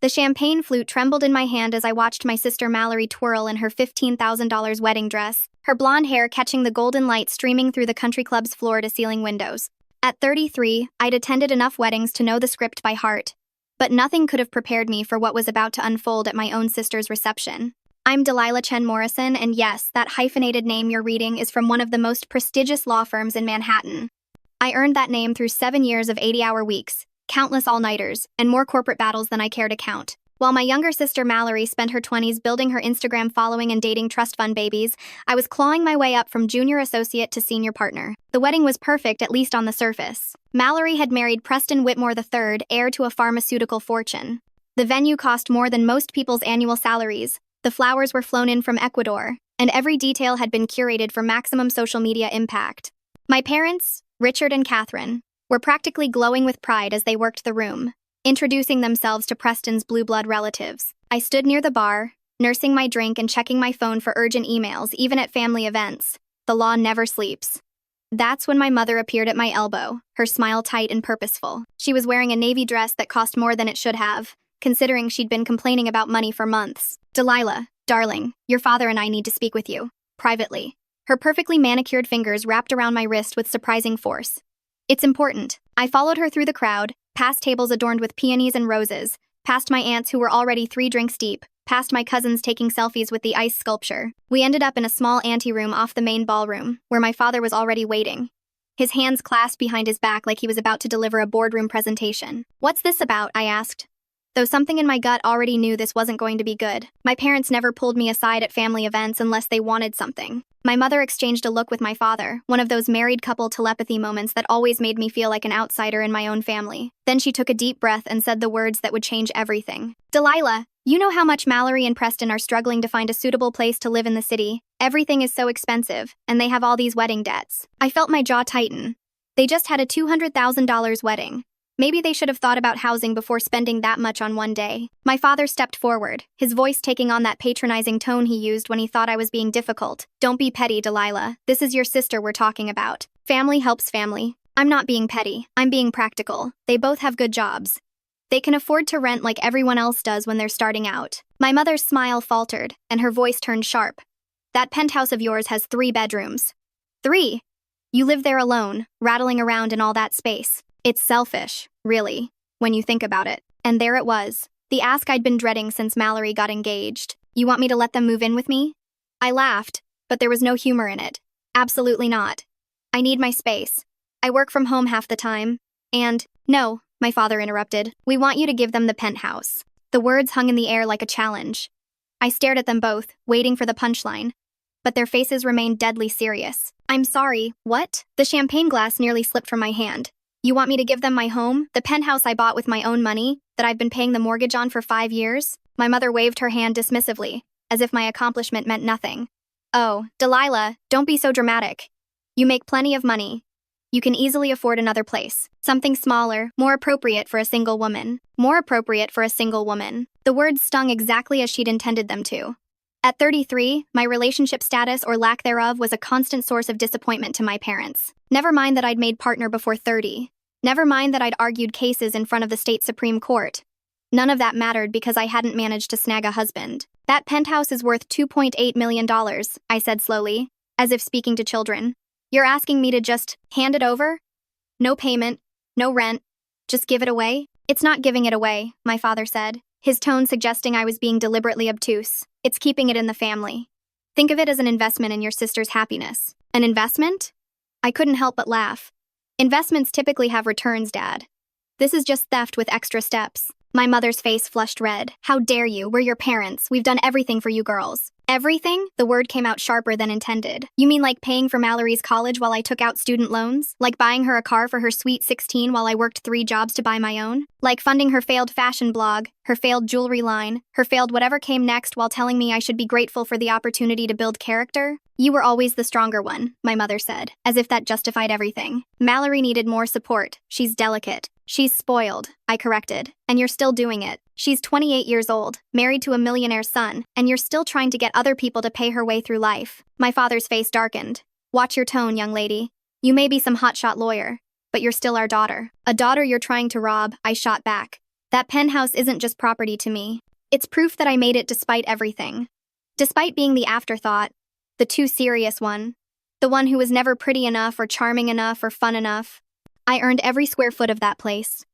The champagne flute trembled in my hand as I watched my sister Mallory twirl in her $15,000 wedding dress, her blonde hair catching the golden light streaming through the country club's floor-to-ceiling windows. At 33, I'd attended enough weddings to know the script by heart, but nothing could have prepared me for what was about to unfold at my own sister's reception. I'm Delilah Chen Morrison, and yes, that hyphenated name you're reading is from one of the most prestigious law firms in Manhattan. I earned that name through 7 years of 80-hour weeks, countless all-nighters, and more corporate battles than I care to count. While my younger sister Mallory spent her 20s building her Instagram following and dating trust fund babies, I was clawing my way up from junior associate to senior partner. The wedding was perfect, at least on the surface. Mallory had married Preston Whitmore III, heir to a pharmaceutical fortune. The venue cost more than most people's annual salaries, the flowers were flown in from Ecuador, and every detail had been curated for maximum social media impact. My parents, Richard and Catherine, were practically glowing with pride as they worked the room, introducing themselves to Preston's blue blood relatives. I stood near the bar, nursing my drink and checking my phone for urgent emails, even at family events. The law never sleeps. That's when my mother appeared at my elbow, her smile tight and purposeful. She was wearing a navy dress that cost more than it should have, considering she'd been complaining about money for months. Delilah, darling, your father and I need to speak with you, privately. Her perfectly manicured fingers wrapped around my wrist with surprising force. It's important. I followed her through the crowd, past tables adorned with peonies and roses, past my aunts who were already 3 drinks deep, past my cousins taking selfies with the ice sculpture. We ended up in a small anteroom off the main ballroom, where my father was already waiting, his hands clasped behind his back like he was about to deliver a boardroom presentation. "What's this about?" I asked, though something in my gut already knew this wasn't going to be good. My parents never pulled me aside at family events unless they wanted something. My mother exchanged a look with my father, one of those married couple telepathy moments that always made me feel like an outsider in my own family. Then she took a deep breath and said the words that would change everything. "Delilah, you know how much Mallory and Preston are struggling to find a suitable place to live in the city. Everything is so expensive, and they have all these wedding debts." I felt my jaw tighten. They just had a $200,000 wedding. Maybe they should have thought about housing before spending that much on one day. My father stepped forward, his voice taking on that patronizing tone he used when he thought I was being difficult. "Don't be petty, Delilah. This is your sister we're talking about. Family helps family. I'm not being petty. I'm being practical. They both have good jobs. They can afford to rent like everyone else does when they're starting out." My mother's smile faltered, and her voice turned sharp. "That penthouse of yours has 3 bedrooms. 3? You live there alone, rattling around in all that space. It's selfish, really, when you think about it." And there it was, the ask I'd been dreading since Mallory got engaged. "You want me to let them move in with me?" I laughed, but there was no humor in it. "Absolutely not. I need my space. I work from home half the time. And, no," my father interrupted, "we want you to give them the penthouse." The words hung in the air like a challenge. I stared at them both, waiting for the punchline, but their faces remained deadly serious. "I'm sorry, what?" The champagne glass nearly slipped from my hand. "You want me to give them my home, the penthouse I bought with my own money, that I've been paying the mortgage on for 5 years? My mother waved her hand dismissively, as if my accomplishment meant nothing. "Oh, Delilah, don't be so dramatic. You make plenty of money. You can easily afford another place. Something smaller, more appropriate for a single woman. More appropriate for a single woman." The words stung exactly as she'd intended them to. At 33, my relationship status or lack thereof was a constant source of disappointment to my parents. Never mind that I'd made partner before 30. Never mind that I'd argued cases in front of the state Supreme Court. None of that mattered because I hadn't managed to snag a husband. "That penthouse is worth $2.8 million, I said slowly, as if speaking to children. "You're asking me to just hand it over? No payment, no rent, just give it away?" "It's not giving it away," my father said, his tone suggesting I was being deliberately obtuse. "It's keeping it in the family. Think of it as an investment in your sister's happiness." "An investment?" I couldn't help but laugh. "Investments typically have returns, Dad. This is just theft with extra steps." My mother's face flushed red. "How dare you? We're your parents. We've done everything for you girls." "Everything?" The word came out sharper than intended. "You mean like paying for Mallory's college while I took out student loans? Like buying her a car for her sweet 16 while I worked 3 jobs to buy my own? Like funding her failed fashion blog, her failed jewelry line, her failed whatever came next while telling me I should be grateful for the opportunity to build character?" "You were always the stronger one," my mother said, as if that justified everything. "Mallory needed more support. She's delicate. She's spoiled," I corrected. "And you're still doing it. She's 28 years old, married to a millionaire son, and you're still trying to get other people to pay her way through life." My father's face darkened. "Watch your tone, young lady. You may be some hotshot lawyer, but you're still our daughter." "A daughter you're trying to rob," I shot back. That penthouse isn't just property to me. It's proof that I made it despite everything. Despite being the afterthought, the too serious one, the one who was never pretty enough or charming enough or fun enough. I earned every square foot of that place.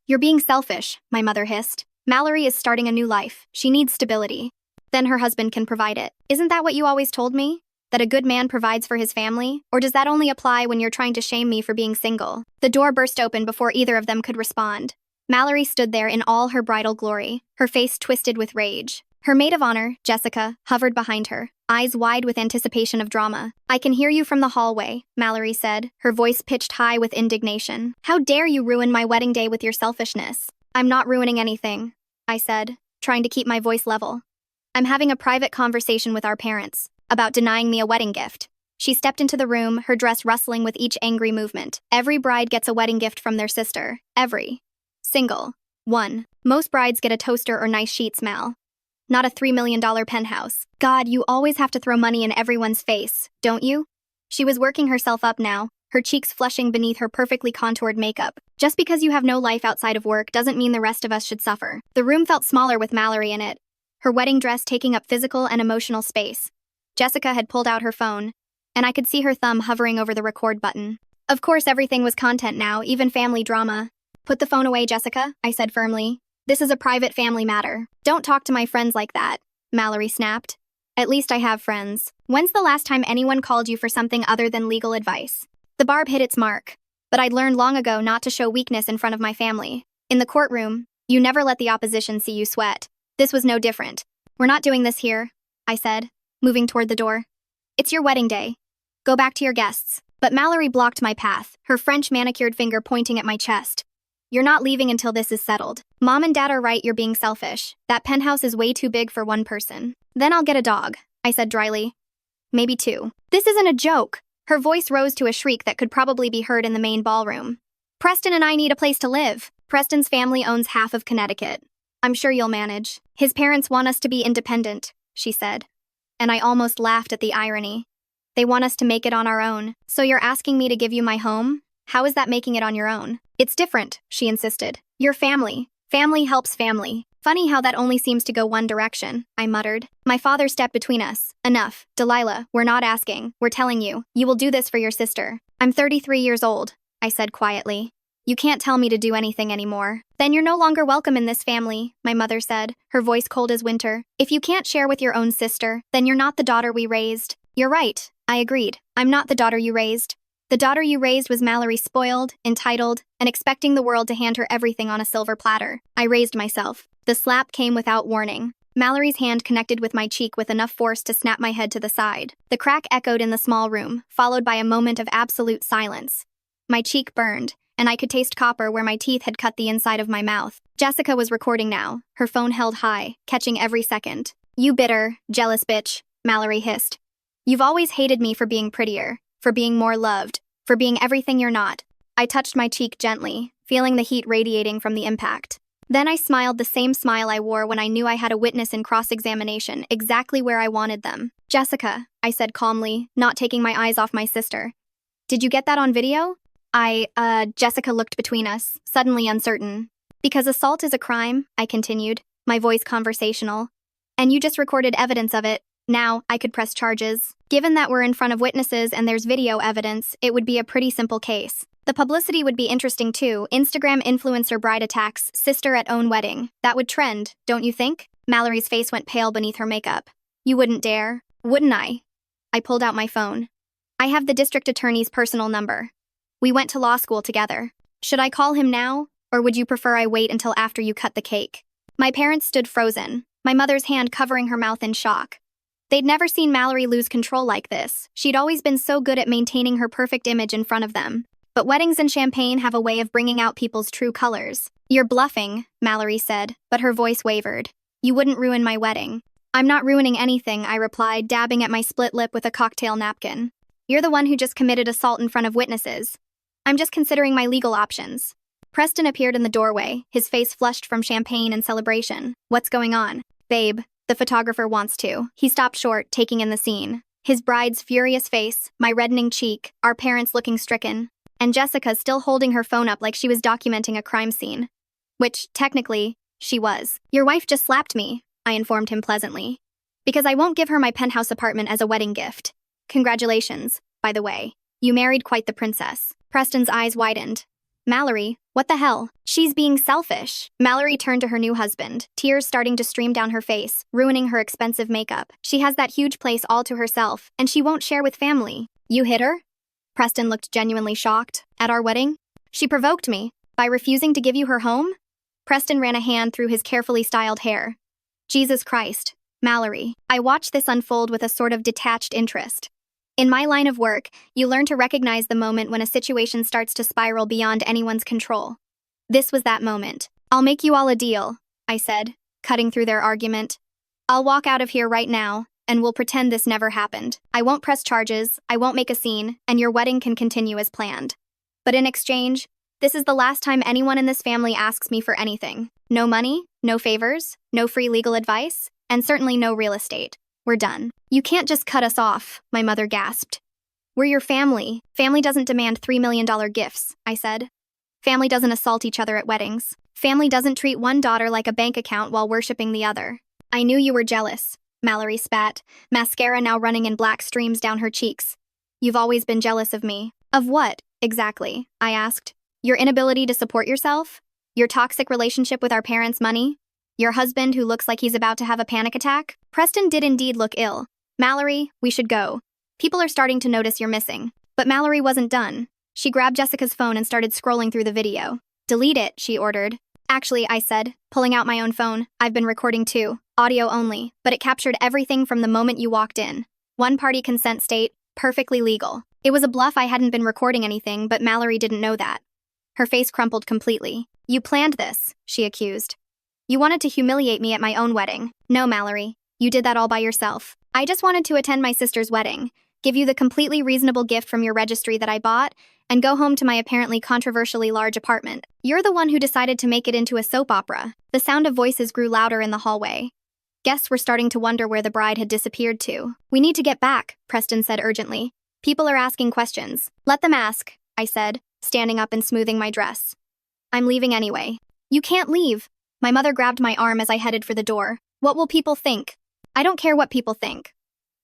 You're being selfish, my mother hissed. Mallory is starting a new life. She needs stability. Then her husband can provide it. Isn't that what you always told me? That a good man provides for his family? Or does that only apply when you're trying to shame me for being single? The door burst open before either of them could respond. Mallory stood there in all her bridal glory, her face twisted with rage. Her maid of honor, Jessica, hovered behind her, eyes wide with anticipation of drama. I can hear you from the hallway, Mallory said, her voice pitched high with indignation. How dare you ruin my wedding day with your selfishness? I'm not ruining anything, I said, trying to keep my voice level. I'm having a private conversation with our parents about denying me a wedding gift. She stepped into the room, her dress rustling with each angry movement. Every bride gets a wedding gift from their sister. Every single one. Most brides get a toaster or nice sheets, Mal. Not a $3 million penthouse. God, you always have to throw money in everyone's face, don't you? She was working herself up now, her cheeks flushing beneath her perfectly contoured makeup. Just because you have no life outside of work doesn't mean the rest of us should suffer. The room felt smaller with Mallory in it, her wedding dress taking up physical and emotional space. Jessica had pulled out her phone, and I could see her thumb hovering over the record button. Of course, everything was content now, even family drama. Put the phone away, Jessica, I said firmly. This is a private family matter. Don't talk to my friends like that, Mallory snapped. At least I have friends. When's the last time anyone called you for something other than legal advice? The barb hit its mark, but I'd learned long ago not to show weakness in front of my family. In the courtroom, you never let the opposition see you sweat. This was no different. We're not doing this here, I said, moving toward the door. It's your wedding day. Go back to your guests. But Mallory blocked my path, her French manicured finger pointing at my chest. You're not leaving until this is settled. Mom and Dad are right, you're being selfish. That penthouse is way too big for one person. Then I'll get a dog, I said dryly. Maybe two. This isn't a joke. Her voice rose to a shriek that could probably be heard in the main ballroom. Preston and I need a place to live. Preston's family owns half of Connecticut. I'm sure you'll manage. His parents want us to be independent, she said. And I almost laughed at the irony. They want us to make it on our own. So you're asking me to give you my home? How is that making it on your own? It's different, she insisted. You're family. Family helps family. Funny how that only seems to go one direction, I muttered. My father stepped between us. Enough, Delilah, we're not asking. We're telling you. You will do this for your sister. I'm 33 years old, I said quietly. You can't tell me to do anything anymore. Then you're no longer welcome in this family, my mother said, her voice cold as winter. If you can't share with your own sister, then you're not the daughter we raised. You're right, I agreed. I'm not the daughter you raised. The daughter you raised was Mallory, spoiled, entitled, and expecting the world to hand her everything on a silver platter. I raised myself. The slap came without warning. Mallory's hand connected with my cheek with enough force to snap my head to the side. The crack echoed in the small room, followed by a moment of absolute silence. My cheek burned, and I could taste copper where my teeth had cut the inside of my mouth. Jessica was recording now, her phone held high, catching every second. You bitter, jealous bitch, Mallory hissed. You've always hated me for being prettier, for being more loved, for being everything you're not. I touched my cheek gently, feeling the heat radiating from the impact. Then I smiled the same smile I wore when I knew I had a witness in cross-examination exactly where I wanted them. Jessica, I said calmly, not taking my eyes off my sister. Did you get that on video? Jessica looked between us, suddenly uncertain. Because assault is a crime, I continued, my voice conversational. And you just recorded evidence of it. Now, I could press charges. Given that we're in front of witnesses and there's video evidence, it would be a pretty simple case. The publicity would be interesting too. Instagram influencer bride attacks sister at own wedding. That would trend, don't you think? Mallory's face went pale beneath her makeup. You wouldn't dare, wouldn't I? I pulled out my phone. I have the district attorney's personal number. We went to law school together. Should I call him now, or would you prefer I wait until after you cut the cake? My parents stood frozen, my mother's hand covering her mouth in shock. They'd never seen Mallory lose control like this. She'd always been so good at maintaining her perfect image in front of them. But weddings and champagne have a way of bringing out people's true colors. You're bluffing, Mallory said, but her voice wavered. You wouldn't ruin my wedding. I'm not ruining anything, I replied, dabbing at my split lip with a cocktail napkin. You're the one who just committed assault in front of witnesses. I'm just considering my legal options. Preston appeared in the doorway, his face flushed from champagne and celebration. What's going on? Babe, the photographer wants to. He stopped short, taking in the scene. His bride's furious face, my reddening cheek, our parents looking stricken, and Jessica still holding her phone up like she was documenting a crime scene. Which, technically, she was. Your wife just slapped me, I informed him pleasantly. Because I won't give her my penthouse apartment as a wedding gift. Congratulations, by the way. You married quite the princess. Preston's eyes widened. Mallory, what the hell? She's being selfish. Mallory turned to her new husband, tears starting to stream down her face, ruining her expensive makeup. She has that huge place all to herself, and she won't share with family. You hit her? Preston looked genuinely shocked. At our wedding? She provoked me. By refusing to give you her home? Preston ran a hand through his carefully styled hair. Jesus Christ, Mallory. I watched this unfold with a sort of detached interest. In my line of work, you learn to recognize the moment when a situation starts to spiral beyond anyone's control. This was that moment. I'll make you all a deal, I said, cutting through their argument. I'll walk out of here right now, and we'll pretend this never happened. I won't press charges, I won't make a scene, and your wedding can continue as planned. But in exchange, this is the last time anyone in this family asks me for anything. No money, no favors, no free legal advice, and certainly no real estate. We're done. You can't just cut us off, my mother gasped. We're your family. Family doesn't demand $3 million gifts, I said. Family doesn't assault each other at weddings. Family doesn't treat one daughter like a bank account while worshipping the other. I knew you were jealous, Mallory spat, mascara now running in black streams down her cheeks. You've always been jealous of me. Of what, exactly? I asked. Your inability to support yourself? Your toxic relationship with our parents' money? Your husband who looks like he's about to have a panic attack? Preston did indeed look ill. Mallory, we should go. People are starting to notice you're missing. But Mallory wasn't done. She grabbed Jessica's phone and started scrolling through the video. Delete it, she ordered. Actually, I said, pulling out my own phone. I've been recording too. Audio only, but it captured everything from the moment you walked in. One-party consent state, perfectly legal. It was a bluff I hadn't been recording anything, but Mallory didn't know that. Her face crumpled completely. You planned this, she accused. You wanted to humiliate me at my own wedding. No, Mallory. You did that all by yourself. I just wanted to attend my sister's wedding, give you the completely reasonable gift from your registry that I bought, and go home to my apparently controversially large apartment. You're the one who decided to make it into a soap opera. The sound of voices grew louder in the hallway. Guests were starting to wonder where the bride had disappeared to. We need to get back, Preston said urgently. People are asking questions. Let them ask, I said, standing up and smoothing my dress. I'm leaving anyway. You can't leave. My mother grabbed my arm as I headed for the door. What will people think? I don't care what people think,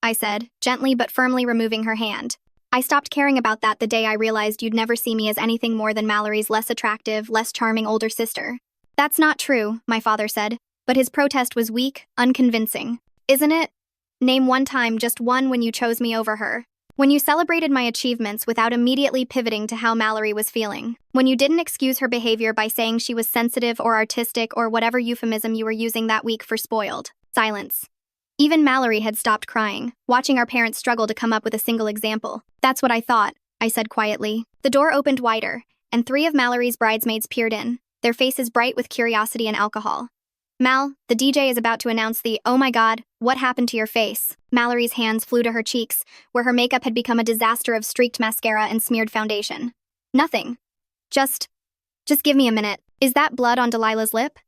I said, gently but firmly removing her hand. I stopped caring about that the day I realized you'd never see me as anything more than Mallory's less attractive, less charming older sister. That's not true, my father said, but his protest was weak, unconvincing. Isn't it? Name one time, just one, when you chose me over her. When you celebrated my achievements without immediately pivoting to how Mallory was feeling. When you didn't excuse her behavior by saying she was sensitive or artistic or whatever euphemism you were using that week for spoiled. Silence. Even Mallory had stopped crying, watching our parents struggle to come up with a single example. That's what I thought, I said quietly. The door opened wider, and 3 of Mallory's bridesmaids peered in, their faces bright with curiosity and alcohol. Mal, the DJ is about to announce the, oh my god, what happened to your face? Mallory's hands flew to her cheeks, where her makeup had become a disaster of streaked mascara and smeared foundation. Nothing. Just give me a minute. Is that blood on Delilah's lip?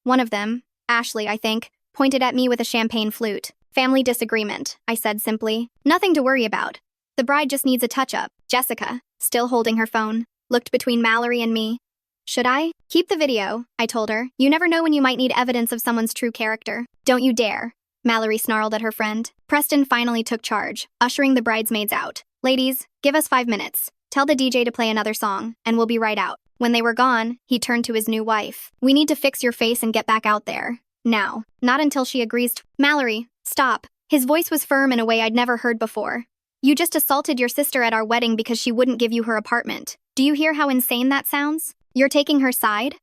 One of them, Ashley, I think, pointed at me with a champagne flute. Family disagreement, I said simply. Nothing to worry about. The bride just needs a touch-up. Jessica, still holding her phone, looked between Mallory and me. Should I? Keep the video, I told her. You never know when you might need evidence of someone's true character. Don't you dare, Mallory snarled at her friend. Preston finally took charge, ushering the bridesmaids out. Ladies, give us 5 minutes. Tell the DJ to play another song, and we'll be right out. When they were gone, he turned to his new wife. We need to fix your face and get back out there. Now. Not until she agrees to— Mallory, stop. His voice was firm in a way I'd never heard before. You just assaulted your sister at our wedding because she wouldn't give you her apartment. Do you hear how insane that sounds? You're taking her side?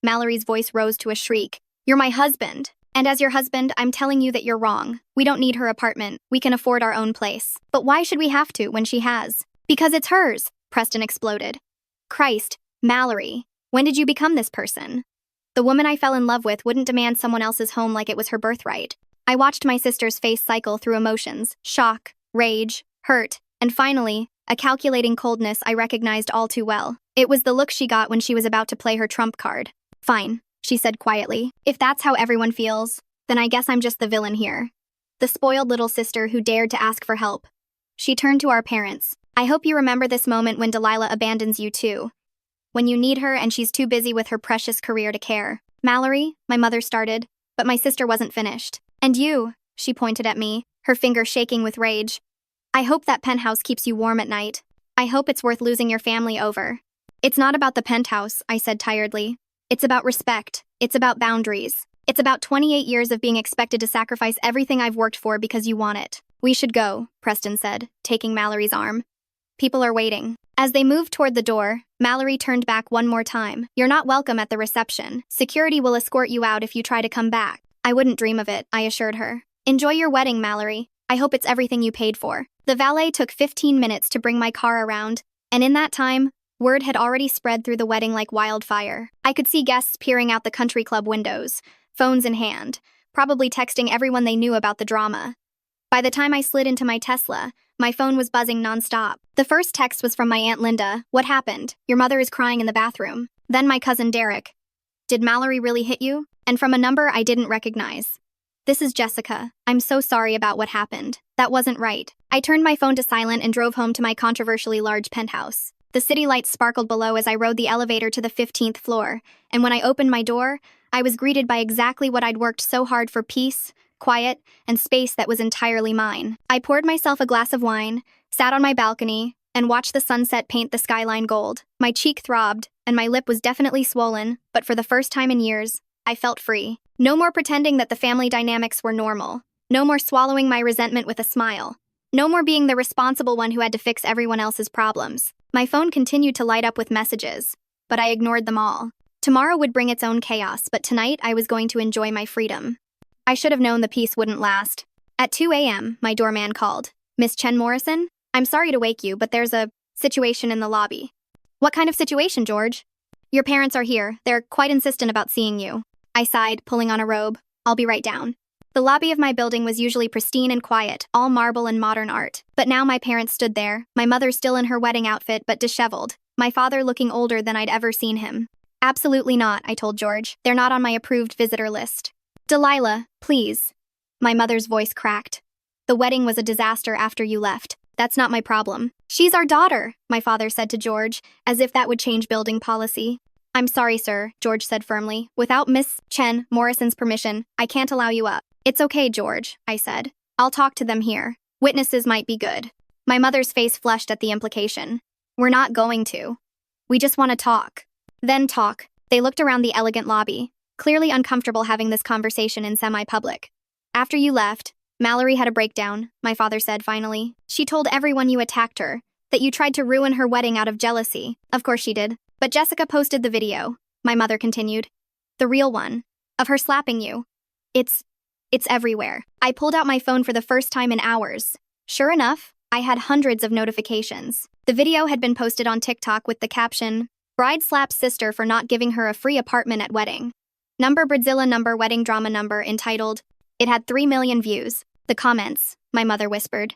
Mallory's voice rose to a shriek. You're my husband. And as your husband, I'm telling you that you're wrong. We don't need her apartment. We can afford our own place. But why should we have to when she has? Because it's hers, Preston exploded. Christ, Mallory, when did you become this person? The woman I fell in love with wouldn't demand someone else's home like it was her birthright. I watched my sister's face cycle through emotions, shock, rage, hurt, and finally, a calculating coldness I recognized all too well. It was the look she got when she was about to play her trump card. Fine, she said quietly. If that's how everyone feels, then I guess I'm just the villain here. The spoiled little sister who dared to ask for help. She turned to our parents. I hope you remember this moment when Delilah abandons you too. when you need her and she's too busy with her precious career to care. Mallory, my mother started, but my sister wasn't finished. And you, she pointed at me, her finger shaking with rage. I hope that penthouse keeps you warm at night. I hope it's worth losing your family over. It's not about the penthouse, I said tiredly. It's about respect. It's about boundaries. It's about 28 years of being expected to sacrifice everything I've worked for because you want it. We should go, Preston said, taking Mallory's arm. People are waiting. As they moved toward the door, Mallory turned back one more time. You're not welcome at the reception. Security will escort you out if you try to come back. I wouldn't dream of it, I assured her. Enjoy your wedding, Mallory. I hope it's everything you paid for. The valet took 15 minutes to bring my car around, and in that time, word had already spread through the wedding like wildfire. I could see guests peering out the country club windows, phones in hand, probably texting everyone they knew about the drama. By the time I slid into my Tesla, my phone was buzzing nonstop. The first text was from my Aunt Linda. What happened? Your mother is crying in the bathroom. Then my cousin Derek. Did Mallory really hit you? And from a number I didn't recognize. This is Jessica. I'm so sorry about what happened. That wasn't right. I turned my phone to silent and drove home to my controversially large penthouse. The city lights sparkled below as I rode the elevator to the 15th floor, and when I opened my door, I was greeted by exactly what I'd worked so hard for: peace, quiet, and space that was entirely mine. I poured myself a glass of wine, sat on my balcony, and watched the sunset paint the skyline gold. My cheek throbbed, and my lip was definitely swollen, but for the first time in years, I felt free. No more pretending that the family dynamics were normal. No more swallowing my resentment with a smile. No more being the responsible one who had to fix everyone else's problems. My phone continued to light up with messages, but I ignored them all. Tomorrow would bring its own chaos, but tonight I was going to enjoy my freedom. I should have known the peace wouldn't last. At 2 a.m., my doorman called. Miss Chen Morrison? I'm sorry to wake you, but there's a situation in the lobby. What kind of situation, George? Your parents are here. They're quite insistent about seeing you. I sighed, pulling on a robe. I'll be right down. The lobby of my building was usually pristine and quiet, all marble and modern art. But now my parents stood there, my mother still in her wedding outfit but disheveled, my father looking older than I'd ever seen him. Absolutely not, I told George. They're not on my approved visitor list. Delilah, please. My mother's voice cracked. The wedding was a disaster after you left. That's not my problem. She's our daughter, my father said to George, as if that would change building policy. I'm sorry, sir, George said firmly. Without Miss Chen Morrison's permission, I can't allow you up. It's okay, George, I said. I'll talk to them here. Witnesses might be good. My mother's face flushed at the implication. We're not going to. We just want to talk. Then talk. They looked around the elegant lobby, clearly uncomfortable having this conversation in semi-public. After you left, Mallory had a breakdown, my father said finally. She told everyone you attacked her, that you tried to ruin her wedding out of jealousy. Of course she did. But Jessica posted the video, my mother continued. The real one. Of her slapping you. It's everywhere. I pulled out my phone for the first time in hours. Sure enough, I had hundreds of notifications. The video had been posted on TikTok with the caption, Bride slaps sister for not giving her a free apartment at wedding. Number Bradzilla number wedding drama number entitled. It had 3 million views. The comments, my mother whispered.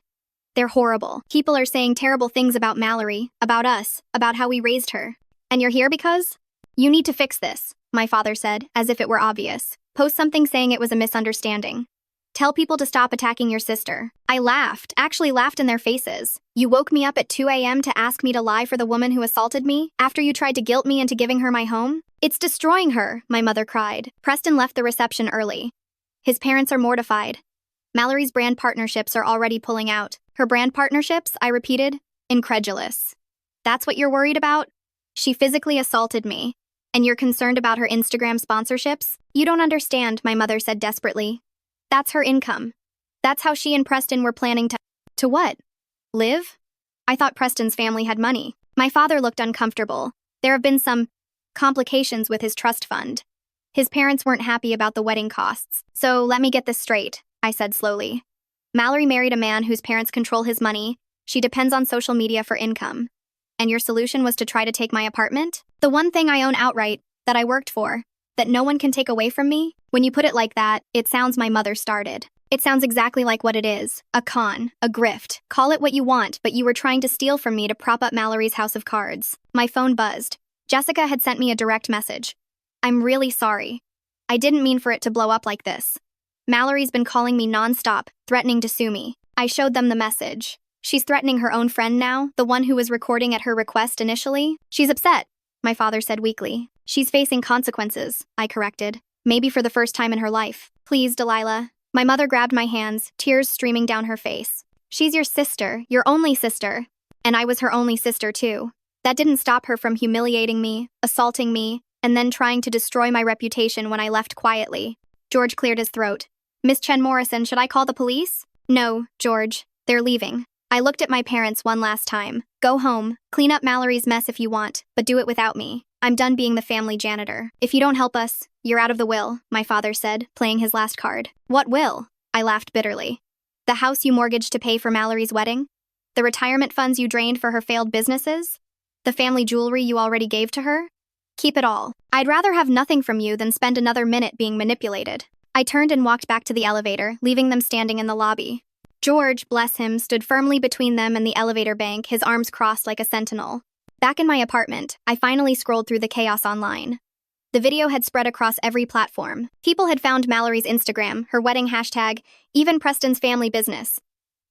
They're horrible. People are saying terrible things about Mallory, about us, about how we raised her. And you're here because? You need to fix this, my father said, as if it were obvious. Post something saying it was a misunderstanding. Tell people to stop attacking your sister. I laughed, actually laughed in their faces. You woke me up at 2 a.m. to ask me to lie for the woman who assaulted me, after you tried to guilt me into giving her my home? It's destroying her, my mother cried. Preston left the reception early. His parents are mortified. Mallory's brand partnerships are already pulling out. Her brand partnerships, I repeated, incredulous. That's what you're worried about? She physically assaulted me. And you're concerned about her Instagram sponsorships? You don't understand, my mother said desperately. That's her income. That's how she and Preston were planning to... To what? Live? I thought Preston's family had money. My father looked uncomfortable. There have been some complications with his trust fund. His parents weren't happy about the wedding costs. So let me get this straight, I said slowly. Mallory married a man whose parents control his money. She depends on social media for income. And your solution was to try to take my apartment? The one thing I own outright, that I worked for, that no one can take away from me? When you put it like that, it sounds my mother started. It sounds exactly like what it is. A con, a grift. Call it what you want, but you were trying to steal from me to prop up Mallory's house of cards. My phone buzzed. Jessica had sent me a direct message. I'm really sorry. I didn't mean for it to blow up like this. Mallory's been calling me nonstop, threatening to sue me. I showed them the message. She's threatening her own friend now, the one who was recording at her request initially. She's upset. my father said weakly. She's facing consequences, I corrected. Maybe for the first time in her life. Please, Delilah. My mother grabbed my hands, tears streaming down her face. She's your sister, your only sister. And I was her only sister too. That didn't stop her from humiliating me, assaulting me, and then trying to destroy my reputation when I left quietly. George cleared his throat. Miss Chen Morrison, should I call the police? No, George. They're leaving. I looked at my parents one last time. Go home, clean up Mallory's mess if you want, but do it without me. I'm done being the family janitor. If you don't help us, you're out of the will, my father said, playing his last card. What will? I laughed bitterly. The house you mortgaged to pay for Mallory's wedding? The retirement funds you drained for her failed businesses? The family jewelry you already gave to her? Keep it all. I'd rather have nothing from you than spend another minute being manipulated. I turned and walked back to the elevator, leaving them standing in the lobby. George, bless him, stood firmly between them and the elevator bank, his arms crossed like a sentinel. Back in my apartment, I finally scrolled through the chaos online. The video had spread across every platform. People had found Mallory's Instagram, her wedding hashtag, even Preston's family business.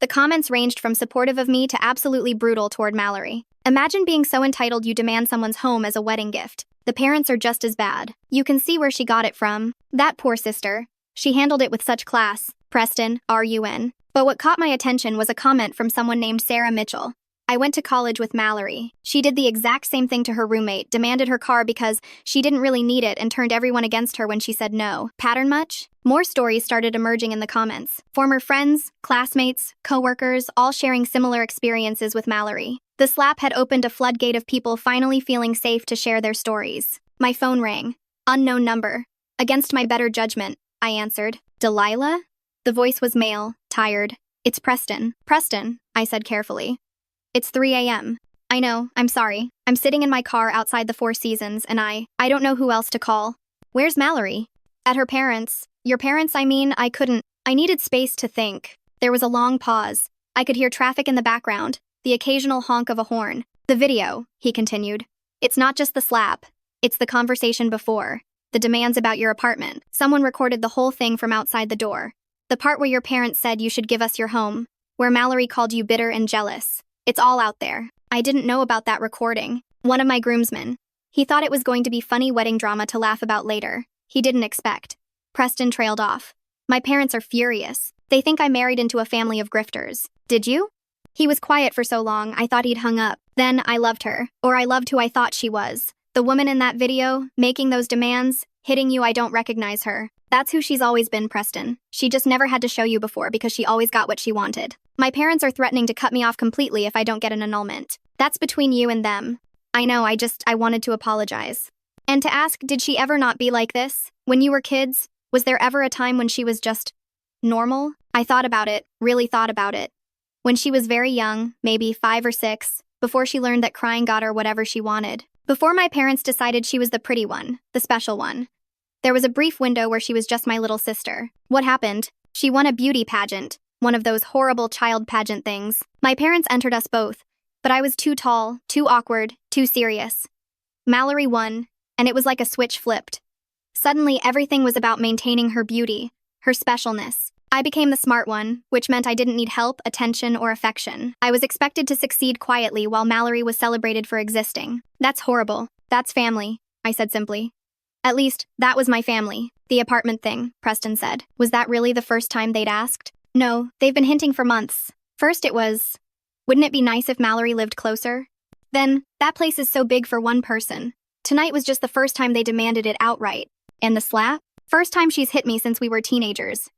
The comments ranged from supportive of me to absolutely brutal toward Mallory. Imagine being so entitled you demand someone's home as a wedding gift. The parents are just as bad. You can see where she got it from. That poor sister. She handled it with such class. Preston, RUN. But what caught my attention was a comment from someone named Sarah Mitchell. I went to college with Mallory. She did the exact same thing to her roommate, demanded her car because she didn't really need it and turned everyone against her when she said no. Pattern much? More stories started emerging in the comments. Former friends, classmates, coworkers, all sharing similar experiences with Mallory. The slap had opened a floodgate of people finally feeling safe to share their stories. My phone rang. Unknown number. Against my better judgment, I answered. Delilah? The voice was male, tired. It's Preston. Preston, I said carefully. It's 3 a.m. I know, I'm sorry. I'm sitting in my car outside the Four Seasons and I don't know who else to call. Where's Mallory? At her parents'. Your parents, I couldn't. I needed space to think. There was a long pause. I could hear traffic in the background, the occasional honk of a horn. The video, he continued. It's not just the slap. It's the conversation before. The demands about your apartment. Someone recorded the whole thing from outside the door. The part where your parents said you should give us your home. Where Mallory called you bitter and jealous. It's all out there. I didn't know about that recording. One of my groomsmen. He thought it was going to be funny wedding drama to laugh about later. He didn't expect. Preston trailed off. My parents are furious. They think I married into a family of grifters. Did you? He was quiet for so long, I thought he'd hung up. Then I loved her. Or I loved who I thought she was. The woman in that video, making those demands, hitting you, I don't recognize her. That's who she's always been, Preston. She just never had to show you before because she always got what she wanted. My parents are threatening to cut me off completely if I don't get an annulment. That's between you and them. I know, I wanted to apologize. And to ask, did she ever not be like this? When you were kids, was there ever a time when she was just normal? I thought about it, really thought about it. When she was very young, maybe 5 or 6, before she learned that crying got her whatever she wanted. Before my parents decided she was the pretty one, the special one. There was a brief window where she was just my little sister. What happened? She won a beauty pageant. One of those horrible child pageant things. My parents entered us both, but I was too tall, too awkward, too serious. Mallory won, and it was like a switch flipped. Suddenly, everything was about maintaining her beauty, her specialness. I became the smart one, which meant I didn't need help, attention, or affection. I was expected to succeed quietly while Mallory was celebrated for existing. That's horrible. That's family, I said simply. At least, that was my family. The apartment thing, Preston said. Was that really the first time they'd asked? No, they've been hinting for months. First it was, wouldn't it be nice if Mallory lived closer? Then, that place is so big for one person. Tonight was just the first time they demanded it outright. And the slap? First time she's hit me since we were teenagers.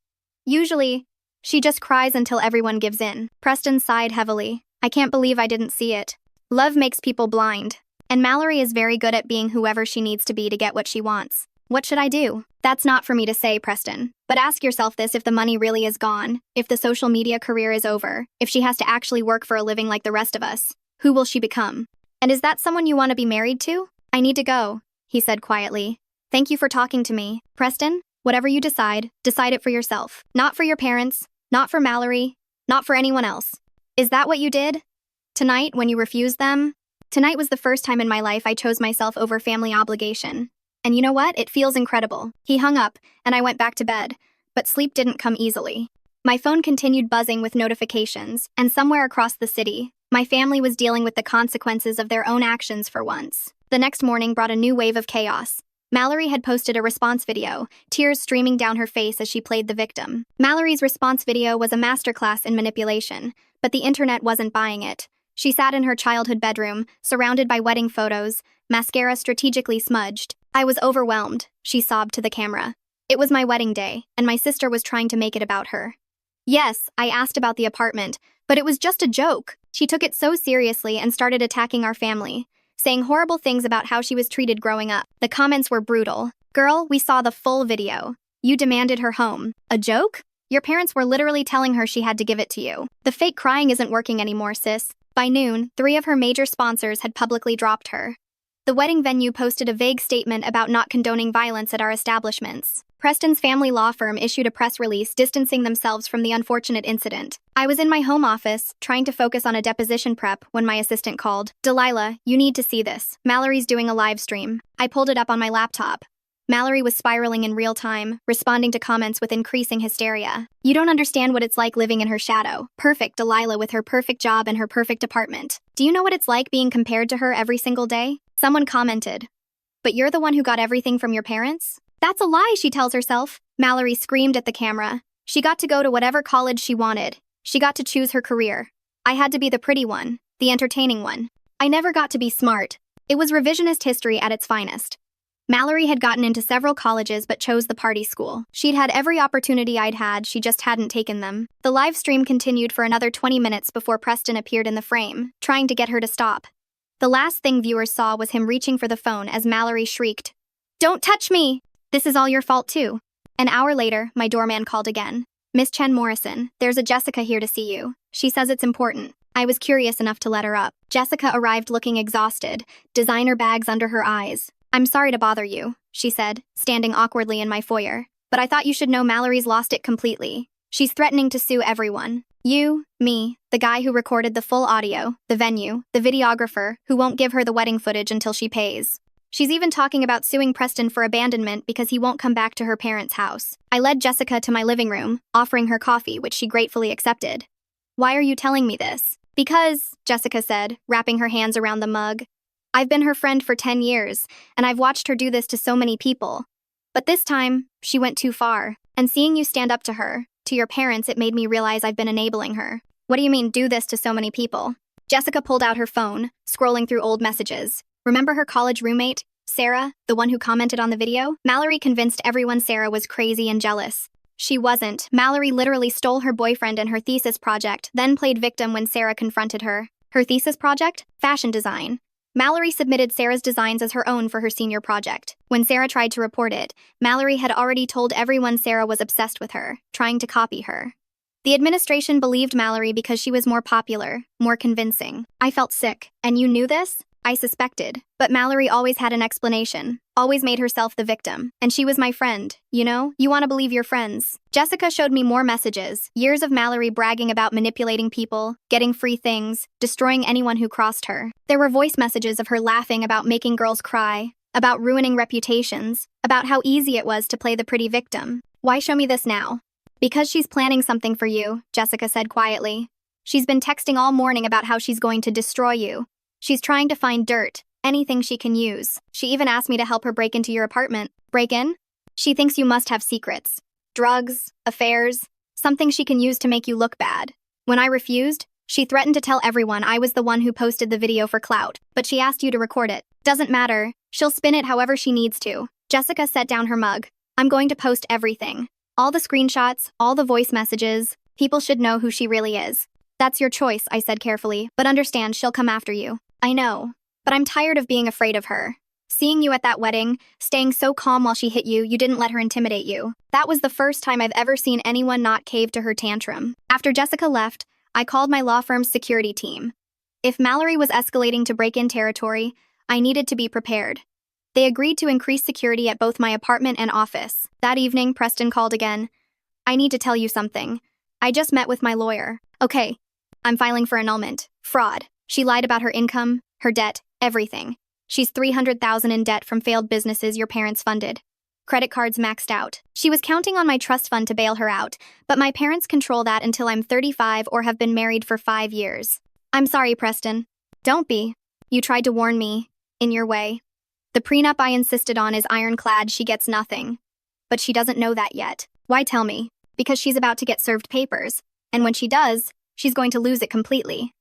Usually, she just cries until everyone gives in. Preston sighed heavily. I can't believe I didn't see it. Love makes people blind. And Mallory is very good at being whoever she needs to be to get what she wants. What should I do? That's not for me to say, Preston. But ask yourself this: if the money really is gone, if the social media career is over, if she has to actually work for a living like the rest of us, who will she become? And is that someone you want to be married to? I need to go, he said quietly. Thank you for talking to me. Preston, whatever you decide it for yourself. Not for your parents, not for Mallory, not for anyone else. Is that what you did? Tonight, when you refused them? Tonight was the first time in my life I chose myself over family obligation. And you know what? It feels incredible. He hung up, and I went back to bed. But sleep didn't come easily. My phone continued buzzing with notifications, and somewhere across the city, My family was dealing with the consequences of their own actions for once. The next morning brought a new wave of chaos. Mallory had posted a response video, tears streaming down her face as she played the victim. Mallory's response video was a masterclass in manipulation, but the internet wasn't buying it. She sat in her childhood bedroom, surrounded by wedding photos, mascara strategically smudged. "I was overwhelmed," she sobbed to the camera. "It was my wedding day, and my sister was trying to make it about her. Yes, I asked about the apartment, but it was just a joke." She took it so seriously and started attacking our family, saying horrible things about how she was treated growing up. The comments were brutal. "Girl, we saw the full video. You demanded her home. A joke? Your parents were literally telling her she had to give it to you. The fake crying isn't working anymore, sis." By noon, 3 of her major sponsors had publicly dropped her. The wedding venue posted a vague statement about not condoning violence at our establishments. Preston's family law firm issued a press release distancing themselves from the unfortunate incident. I was in my home office, trying to focus on a deposition prep, when my assistant called. "Delilah, you need to see this. Mallory's doing a live stream." I pulled it up on my laptop. Mallory was spiraling in real time, responding to comments with increasing hysteria. "You don't understand what it's like living in her shadow. Perfect Delilah with her perfect job and her perfect apartment. Do you know what it's like being compared to her every single day?" Someone commented, "But you're the one who got everything from your parents?" "That's a lie," she tells herself. Mallory screamed at the camera. She got to go to whatever college she wanted. She got to choose her career. I had to be the pretty one, the entertaining one. I never got to be smart. It was revisionist history at its finest. Mallory had gotten into several colleges but chose the party school. She'd had every opportunity I'd had, she just hadn't taken them. The live stream continued for another 20 minutes before Preston appeared in the frame, trying to get her to stop. The last thing viewers saw was him reaching for the phone as Mallory shrieked, "Don't touch me! This is all your fault too." An hour later, my doorman called again. "Miss Chen Morrison, there's a Jessica here to see you. She says it's important." I was curious enough to let her up. Jessica arrived looking exhausted, designer bags under her eyes. "I'm sorry to bother you," she said, standing awkwardly in my foyer. "But I thought you should know Mallory's lost it completely. She's threatening to sue everyone. You, me, the guy who recorded the full audio, the venue, the videographer, who won't give her the wedding footage until she pays. She's even talking about suing Preston for abandonment because he won't come back to her parents' house." I led Jessica to my living room, offering her coffee, which she gratefully accepted. "Why are you telling me this?" "Because," Jessica said, wrapping her hands around the mug, "I've been her friend for 10 years, and I've watched her do this to so many people. But this time, she went too far. And seeing you stand up to her, to your parents, it made me realize I've been enabling her." "What do you mean, do this to so many people?" Jessica pulled out her phone, scrolling through old messages. "Remember her college roommate, Sarah, the one who commented on the video?" Mallory convinced everyone Sarah was crazy and jealous. She wasn't. Mallory literally stole her boyfriend and her thesis project, then played victim when Sarah confronted her. Her thesis project? Fashion design. Mallory submitted Sarah's designs as her own for her senior project. When Sarah tried to report it, Mallory had already told everyone Sarah was obsessed with her, trying to copy her. The administration believed Mallory because she was more popular, more convincing. I felt sick. "And you knew this?" I suspected. But Mallory always had an explanation, always made herself the victim. "And she was my friend, you know? You want to believe your friends." Jessica showed me more messages, years of Mallory bragging about manipulating people, getting free things, destroying anyone who crossed her. There were voice messages of her laughing about making girls cry, about ruining reputations, about how easy it was to play the pretty victim. "Why show me this now?" "Because she's planning something for you," Jessica said quietly. "She's been texting all morning about how she's going to destroy you. She's trying to find dirt, anything she can use. She even asked me to help her break into your apartment." "Break in?" "She thinks you must have secrets. Drugs, affairs, something she can use to make you look bad." When I refused, she threatened to tell everyone I was the one who posted the video for clout, but she asked you to record it. "Doesn't matter. She'll spin it however she needs to." Jessica set down her mug. "I'm going to post everything. All the screenshots, all the voice messages. People should know who she really is." "That's your choice," I said carefully, "but understand she'll come after you." "I know, but I'm tired of being afraid of her. Seeing you at that wedding, staying so calm while she hit you, you didn't let her intimidate you. That was the first time I've ever seen anyone not cave to her tantrum." After Jessica left, I called my law firm's security team. If Mallory was escalating to break-in territory, I needed to be prepared. They agreed to increase security at both my apartment and office. That evening, Preston called again. "I need to tell you something. I just met with my lawyer." "Okay, I'm filing for annulment. Fraud. She lied about her income, her debt, everything. She's $300,000 in debt from failed businesses your parents funded. Credit cards maxed out. She was counting on my trust fund to bail her out, but my parents control that until I'm 35 or have been married for 5 years. I'm sorry, Preston. Don't be. You tried to warn me. In your way. The prenup I insisted on is ironclad, she gets nothing. But she doesn't know that yet. Why tell me? Because she's about to get served papers. And when she does, she's going to lose it completely.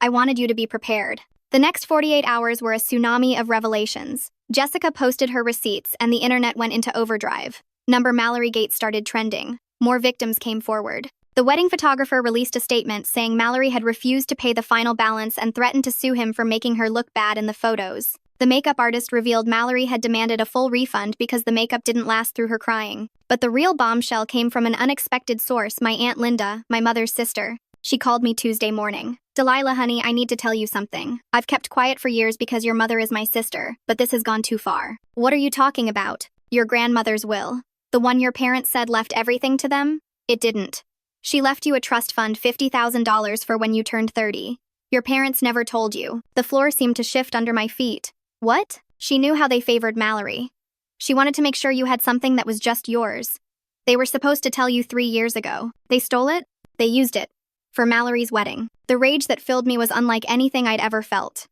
I wanted you to be prepared. The next 48 hours were a tsunami of revelations. Jessica posted her receipts and the internet went into overdrive. Number Mallory Gates started trending. More victims came forward. The wedding photographer released a statement saying Mallory had refused to pay the final balance and threatened to sue him for making her look bad in the photos. The makeup artist revealed Mallory had demanded a full refund because the makeup didn't last through her crying. But the real bombshell came from an unexpected source, my Aunt Linda, my mother's sister. She called me Tuesday morning. Delilah, honey, I need to tell you something. I've kept quiet for years because your mother is my sister, but this has gone too far. What are you talking about? Your grandmother's will. The one your parents said left everything to them? It didn't. She left you a trust fund $50,000 for when you turned 30. Your parents never told you. The floor seemed to shift under my feet. What? She knew how they favored Mallory. She wanted to make sure you had something that was just yours. They were supposed to tell you 3 years ago. They stole it? They used it. For Mallory's wedding. The rage that filled me was unlike anything I'd ever felt.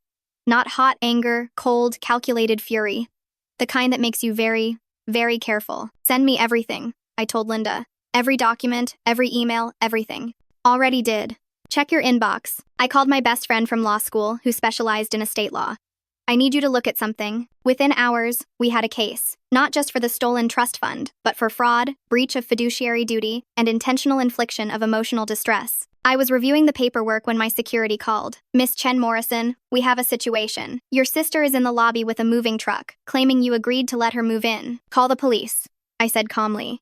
Not hot anger, cold, calculated fury. The kind that makes you very, very careful. Send me everything, I told Linda. Every document, every email, everything. Already did. Check your inbox. I called my best friend from law school who specialized in estate law. I need you to look at something. Within hours, we had a case. Not just for the stolen trust fund, but for fraud, breach of fiduciary duty, and intentional infliction of emotional distress. I was reviewing the paperwork when my security called. Miss Chen Morrison, we have a situation. Your sister is in the lobby with a moving truck, claiming you agreed to let her move in. Call the police, I said calmly.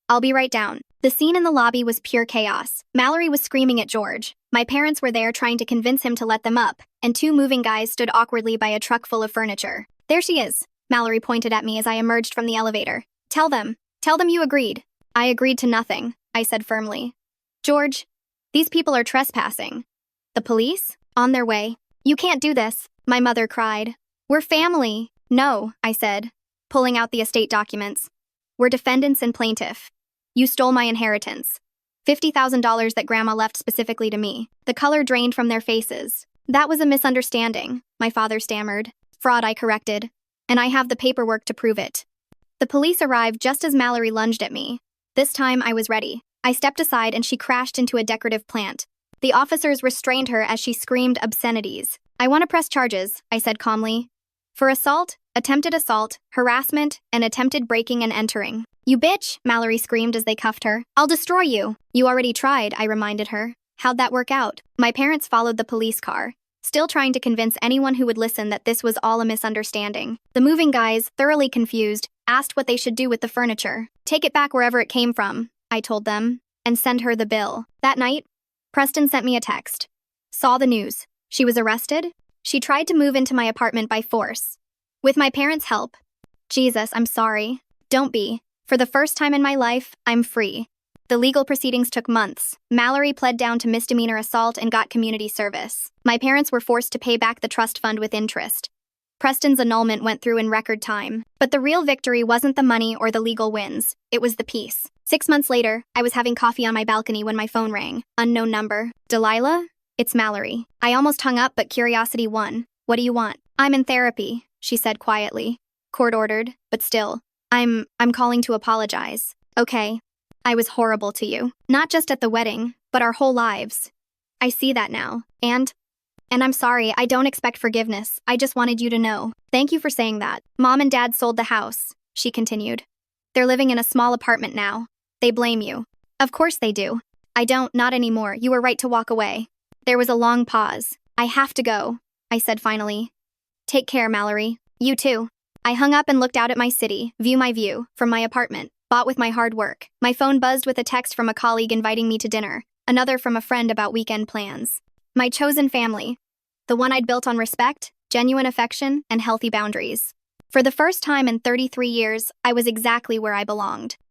I'll be right down. The scene in the lobby was pure chaos. Mallory was screaming at George. My parents were there trying to convince him to let them up, and 2 moving guys stood awkwardly by a truck full of furniture. There she is, Mallory pointed at me as I emerged from the elevator. Tell them you agreed. I agreed to nothing, I said firmly. George, these people are trespassing. The police? On their way. You can't do this, my mother cried. We're family. No, I said, pulling out the estate documents. We're defendants and plaintiff. You stole my inheritance. $50,000 that Grandma left specifically to me. The color drained from their faces. That was a misunderstanding, my father stammered. Fraud, I corrected. And I have the paperwork to prove it. The police arrived just as Mallory lunged at me. This time I was ready. I stepped aside and she crashed into a decorative plant. The officers restrained her as she screamed obscenities. I want to press charges, I said calmly. For assault, attempted assault, harassment, and attempted breaking and entering. You bitch, Mallory screamed as they cuffed her. I'll destroy you. You already tried, I reminded her. How'd that work out? My parents followed the police car, still trying to convince anyone who would listen that this was all a misunderstanding. The moving guys, thoroughly confused, asked what they should do with the furniture. Take it back wherever it came from, I told them, and send her the bill. That night, Preston sent me a text. Saw the news. She was arrested? She tried to move into my apartment by force. With my parents' help. Jesus, I'm sorry. Don't be. For the first time in my life, I'm free. The legal proceedings took months. Mallory pled down to misdemeanor assault and got community service. My parents were forced to pay back the trust fund with interest. Preston's annulment went through in record time. But the real victory wasn't the money or the legal wins. It was the peace. 6 months later, I was having coffee on my balcony when my phone rang. Unknown number. Delilah? It's Mallory. I almost hung up, but curiosity won. What do you want? I'm in therapy, she said quietly. Court ordered, but still. I'm calling to apologize. Okay. I was horrible to you. Not just at the wedding, but our whole lives. I see that now. And I'm sorry, I don't expect forgiveness. I just wanted you to know. Thank you for saying that. Mom and Dad sold the house, she continued. They're living in a small apartment now. They blame you. Of course they do. I don't, not anymore. You were right to walk away. There was a long pause. I have to go, I said finally. Take care, Mallory. You too. I hung up and looked out at my city, my view, from my apartment, bought with my hard work. My phone buzzed with a text from a colleague inviting me to dinner, another from a friend about weekend plans. My chosen family. The one I'd built on respect, genuine affection, and healthy boundaries. For the first time in 33 years, I was exactly where I belonged.